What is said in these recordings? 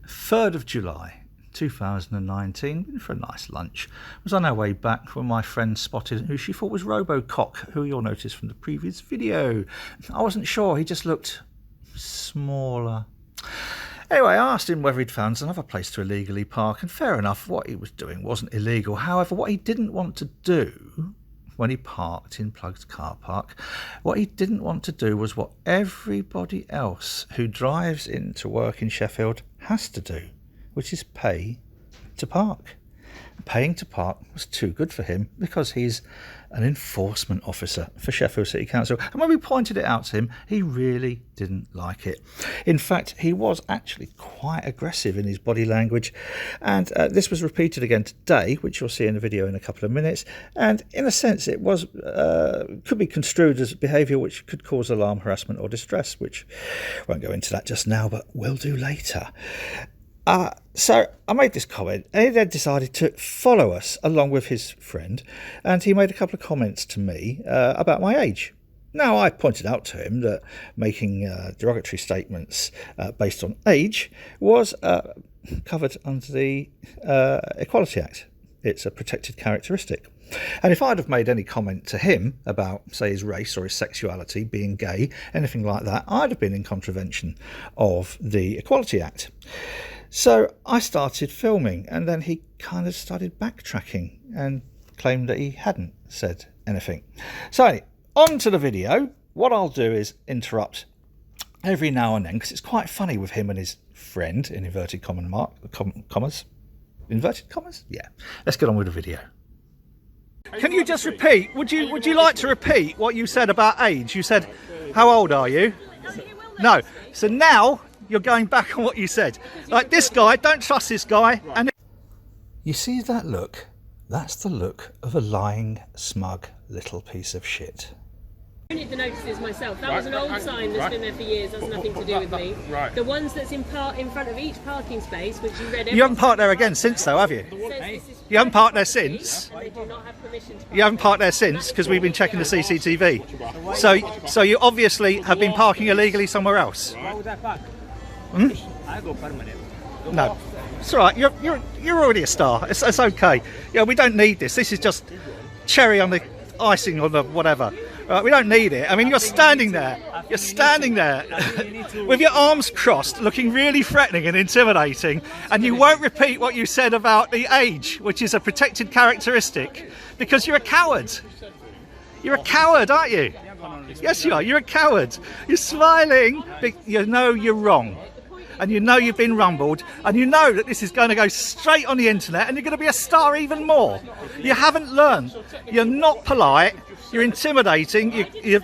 3rd of July 2019, been for a nice lunch. Was on our way back when my friend spotted who she thought was RoboCock, who you'll notice from the previous video. I wasn't sure, he just looked smaller. Anyway, I asked him whether he'd found another place to illegally park, and fair enough, what he was doing wasn't illegal. However, what he didn't want to do when he parked in Plugged car park, what he didn't want to do was what everybody else who drives into work in Sheffield has to do, which is pay to park. Paying to park was too good for him because he's an enforcement officer for Sheffield City Council. And when we pointed it out to him, he really didn't like it. In fact, he was actually quite aggressive in his body language. And this was repeated again today, which you'll see in the video in a couple of minutes. And in a sense, it was could be construed as behaviour which could cause alarm, harassment or distress, which I won't go into that just now, but will do later. So I made this comment, and he then decided to follow us along with his friend, and he made a couple of comments to me about my age. Now, I pointed out to him that making derogatory statements based on age was covered under the Equality Act. It's a protected characteristic. And if I'd have made any comment to him about, say, his race or his sexuality, being gay, anything like that, I'd have been in contravention of the Equality Act. So I started filming, and then he kind of started backtracking and claimed that he hadn't said anything. So anyway, on to the video. What I'll do is interrupt every now and then, because it's quite funny with him and his friend, in inverted commas. Inverted commas? Yeah. Let's get on with the video. Can you just repeat, would you like to repeat what you said about age? You said, how old are you? No. So now you're going back on what you said. Like this guy, don't trust this guy. And you see that look? That's the look of a lying, smug little piece of shit. I need the notices myself. That was an old sign that's been there for years. That's nothing to do with me. Right. The ones that's in front of each parking space, which you read. You haven't parked there again since, though, have you? You haven't parked there since. And they do not have permission to park. You haven't parked there since because we've been checking the CCTV. So you obviously have been parking illegally somewhere else. Why would I park? I go permanent. No, it's all right. You're already a star. It's okay. Yeah, we don't need this. This is just cherry on the icing on the whatever. We don't need it. I mean, you're standing there. You're standing there with your arms crossed, looking really threatening and intimidating, and you won't repeat what you said about the age, which is a protected characteristic, because you're a coward. You're a coward, aren't you? Yes, you are. You're a coward. You're smiling, but you know you're wrong. And you know you've been rumbled, and you know that this is going to go straight on the internet, and you're going to be a star even more. You haven't learned. You're not polite. You're intimidating. Your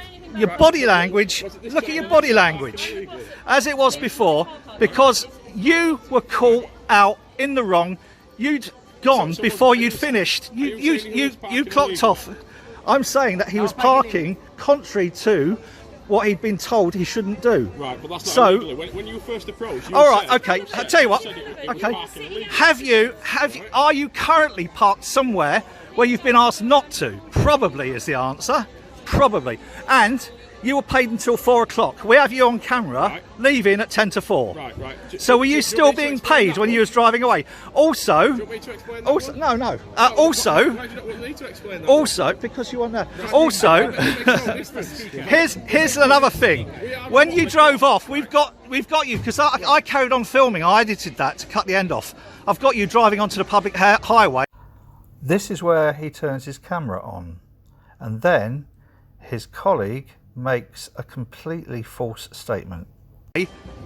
body language. Look at your body language, as it was before, because you were caught out in the wrong. You'd gone before you'd finished. You clocked off. I'm saying that he was parking contrary to what he'd been told he shouldn't do. Right, but that's not illegal. When you were first approached, all right, okay. I'll tell you what. Okay, are you currently parked somewhere where you've been asked not to? Probably is the answer. Probably. And you were paid until 4 o'clock. We have you on camera leaving at 10 to 4. Right. So were you still being paid when you was driving away? Also, do you want me to explain that? no. Why do you not need to explain that? Also, because you were there. Also, here's another thing. When you drove off, we've got you, because I carried on filming. I edited that to cut the end off. I've got you driving onto the public highway. This is where he turns his camera on, and then his colleague makes a completely false statement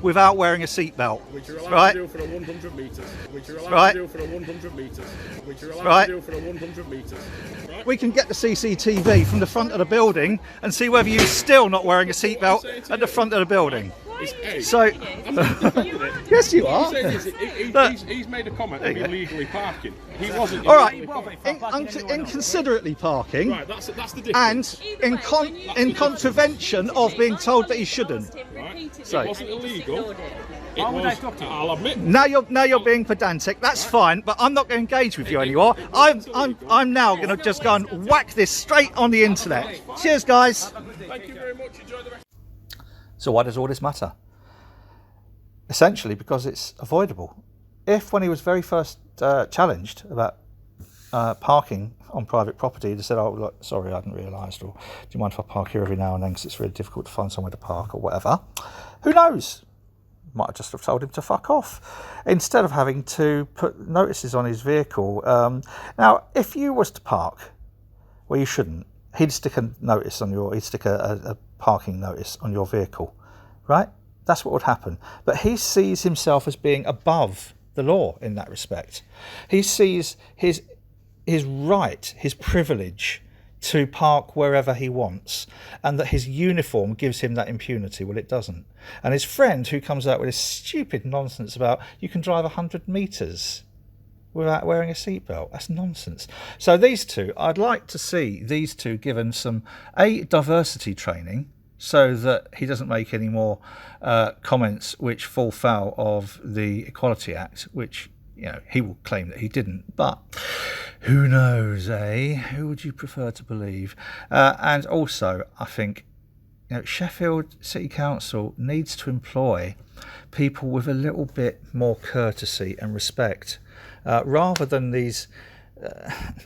without wearing a seatbelt. Which you're allowed to do for a 100 metres. Which you're allowed to do for a 100 metres. Which you're allowed to do for a 100 metres. Right? We can get the CCTV from the front of the building and see whether you're still not wearing a seatbelt at the front of the building. So, yes, you are. He's made a comment of illegally parking. He wasn't. All right, inconsiderately parking. Right, that's the difference. And in contravention of being told that he shouldn't. Right. So, it wasn't illegal. I'll admit. Now you're being pedantic. That's fine, but I'm not going to engage with you anymore. I'm now going to just go and whack this straight on the internet. Cheers, guys. Thank you very much. Enjoy the rest. So why does all this matter? essentially because it's avoidable. If when he was very first challenged about parking on private property, they said, oh, look, sorry, I hadn't realised, or do you mind if I park here every now and then because it's really difficult to find somewhere to park or whatever, who knows? Might have just have told him to fuck off instead of having to put notices on his vehicle. Now, if you was to park where you shouldn't, he'd stick a parking notice on your vehicle, right? That's what would happen. But he sees himself as being above the law in that respect. He sees his right, his privilege to park wherever he wants, and that his uniform gives him that impunity. Well, it doesn't. And his friend who comes out with this stupid nonsense about you can drive 100 metres without wearing a seatbelt. That's nonsense. So these two, I'd like to see these two given some diversity training so that he doesn't make any more comments which fall foul of the Equality Act, which he will claim that he didn't, but who knows, eh? Who would you prefer to believe? And also, I think Sheffield City Council needs to employ people with a little bit more courtesy and respect, rather than these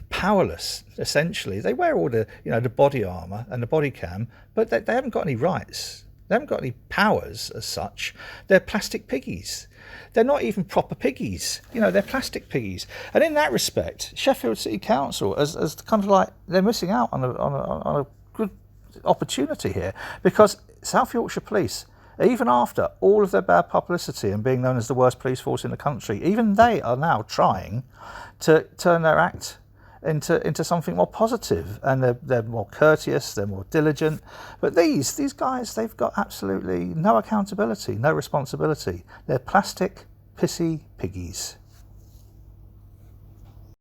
powerless. Essentially, they wear all the the body armour and the body cam, but they haven't got any rights. They haven't got any powers as such. They're plastic piggies. They're not even proper piggies. They're plastic piggies. And in that respect, Sheffield City Council, as kind of like they're missing out on a good opportunity here, because South Yorkshire Police, even after all of their bad publicity and being known as the worst police force in the country, even they are now trying to turn their act into something more positive, and they're more courteous, they're more diligent. But these guys, they've got absolutely no accountability, no responsibility. They're plastic, pissy piggies.